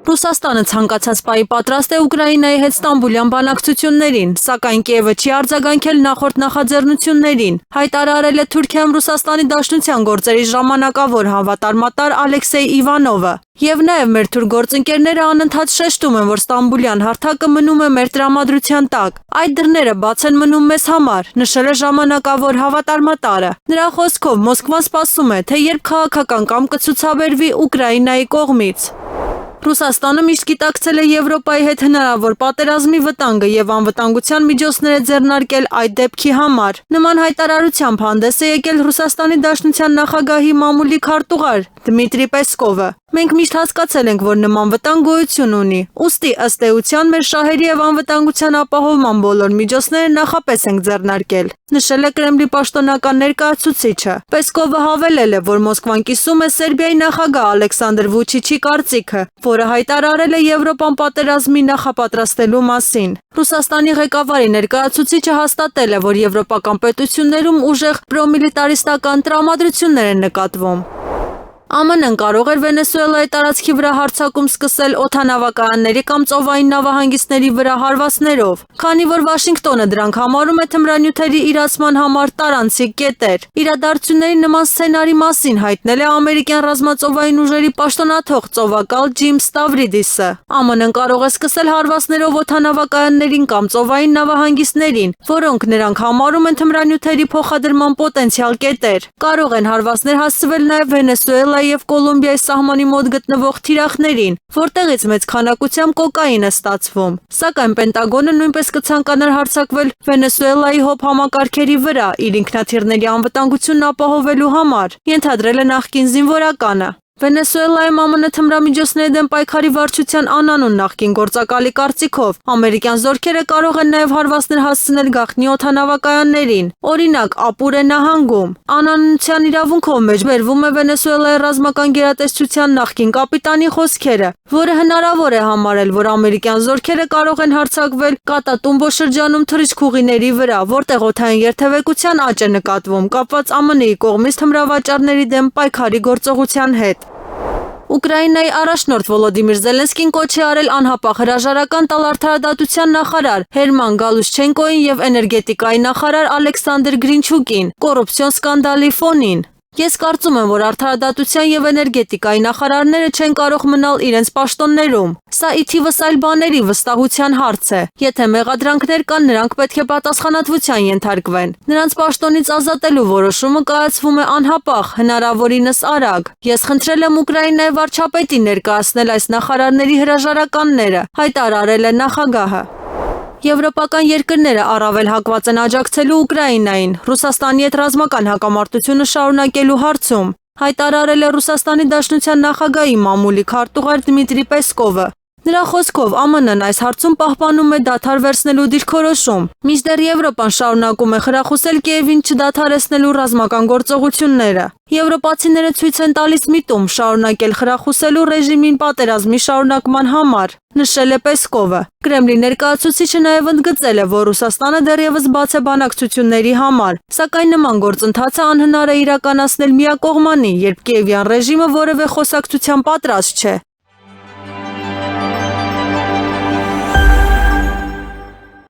Ռուսաստանը ցանկացած պահի պատրաստ է Ուկրաինայի հետ Ստամբուլյան բանակցություններին, սակայն Կիևը չի արձագանքել նախորդ նախաձեռնություններին, հայտարարել է Թուրքիայում Ռուսաստանի Դաշնության գործերի ժամանակավոր հավատարմատար Ալեքսեյ Իվանովը։ Եվ նաև մեր թուրք գործընկերները անընդհատ շեշտում են, որ Ստամբուլյան հարթակը մնում է մեր տրամադրության տակ։ Այդ դռները բաց են մնում մեզ համար, նշել է ժամանակավոր հավատարմատարը։ Նրա խոսքով Մոսկվան սպասում է, թե երբ քաղաքական կամ կցուցաբերվի Ուկրաինայի կողմից։ Ռուսաստանը միշտ գիտակցել է Եվրոպայի հետ հնարավոր պատերազմի վտանգը եւ անվտանգության միջոցներ է ձեռնարկել այդ դեպքի համար։ Նման հայտարարությամբ հանդես է եկել Ռուսաստանի Դաշնության նախագահի մամուլի քարտուղար Դմիտրի Պեսկովը։ Մենք միշտ հասկացել ենք, որ նման վտանգ գոյություն ունի։ Ուստի ըստ էության մեր շահերի եւ անվտանգության ապահովման բոլոր միջոցները նախապես ենք ձեռնարկել, նշել է Կրեմլի պաշտոնական ներկայացուցիչը։ Պեսկովը հավելել է, որ Մոսկվան կիսում է Սերբիայի նախագահ Ալեքսանդր Վուչիչի կարծիքը, որը հայտարարել է Եվրոպան պատերազմի նախապատրաստելու մասին։ Ռուսաստանի ղեկավարի ներկայացուցիչը հաստատել է, որ եվրոպական պետություններում ուժեղ պրոմիլիտարիստական տրամադրություններ են նկատվում։ ԱՄՆ-ն կարող էր Վենեսուելայի տարածքի վրա հարձակում սկսել օդանավակայանների կամ ծովային նավահանգիստների վրա հարվածներով, քանի որ Վաշինգտոնը դրանք համարում է թմրանյութերի իրացման համար տարանցիկ կետեր։ Իրադարձությունների նման սցենարի մասին հայտնել է ամերիկյան ռազմածովային ուժերի պաշտոնաթող ծովակալ Ջիմ Ստավրիդիսը։ ԱՄՆ-ն կարող է սկսել հարվածներով օդանավակայաններին կամ ծովային նավահանգիստներին, որոնք նրանք համարում են թմրանյութերի փոխադրման պոտենցիալ կետեր։ Կարող են հարվածներ հասցվել նաև Վենեսուելայի եւ Կոլումբիայի սահմանի մոտ գտնվող թիրախներին, որտեղից մեծ քանակությամբ կոկաին է ստացվում։ Սակայն Պենտագոնը նույնպես կցանկանար հարձակվել Վենեսուելայի հոբ համակարգերի վրա իր ինքնաթիռների անվտանգությունն ապահովելու համար, ենթադրել է նախկին զինվորականը։ Վենեսուելայում ԱՄՆ թմրամիջոցների դեմ պայքարի վարչության անանուն նախկին գործակալի կարծիքով ամերիկյան զորքերը կարող են նաև հարվածներ հասցնել գաղտնի օդանավակայաններին, օրինակ Ապուրե նահանգում։ Անանունության իրավունքով մեջբերվում է Վենեսուելայի ռազմական գերատեսչության նախկին կապիտանի խոսքերը, որը հնարավոր է համարել, որ ամերիկյան զորքերը կարող են հարձակվել Կատատումբո շրջանում թռիչքուղիների վրա, որտեղ օդային երթևեկության աճ է նկատվում կապված ԱՄՆ-ի կողմից թմրավաճառների դեմ պայքարի գործողության հետ։ Ուկրաինայի առաջնորդ Վոլոդիմիր Զելենսկին կոչ է արել անհապաղ հրաժարական տալ արդարադատության նախարար Հերման Գալուշչենկոին եւ էներգետիկայի նախարար Ալեքսանդր Գրինչուկին կոռուպցիոն սկանդալի ֆոնին։ Ես կարծում եմ, որ արդարադատության եւ էներգետիկայի նախարարները չեն կարող մնալ իրենց պաշտոններում։ Սա ի թիվս այլ բաների վստահության հարց է։ Եթե մեղադրանքներ կան, նրանք պետք է պատասխանատվության ենթարկվեն։ Նրանց պաշտոնից ազատելու որոշումը կայացվում է անհապաղ, հնարավորինս արագ։ Ես խնդրել եմ Ուկրաինայի վարչապետին ներկայացնել այս նախարարների հրաժարականները, հայտարարել է նախագահը։ Եվրոպական երկրները առավել հակված են աջակցելու Ուկրաինային Ռուսաստանի հետ ռազմական հակամարտությունը շարունակելու հարցում, հայտարարել է Ռուսաստանի Դաշնության նախագահի մամուլի քարտուղար Դմիտրի Պեսկովը։ Նրա խոսքով ԱՄՆ-ն այս հարցում պահպանում է դադար վերցնելու դիրքորոշում, մինչդեռ Եվրոպան շարունակում է խրախուսել Կիևին չդադարեցնելու ռազմական գործողությունները։ Եվրոպացիները ցույց են տալիս միտում շարունակել խրախուսելու ռեժիմին պատերազմի շարունակման համար, նշել է Պեսկովը։ Կրեմլի ներկայացուցիչը նաև ընդգծել է, որ Ռուսաստանը դեռևս բաց է բանակցությունների համար, սակայն նման գործընթացը անհնար է իրականացնել միակողմանի, երբ Կիևյան ռեժիմը որևէ խոսակցության պատրաստ չէ։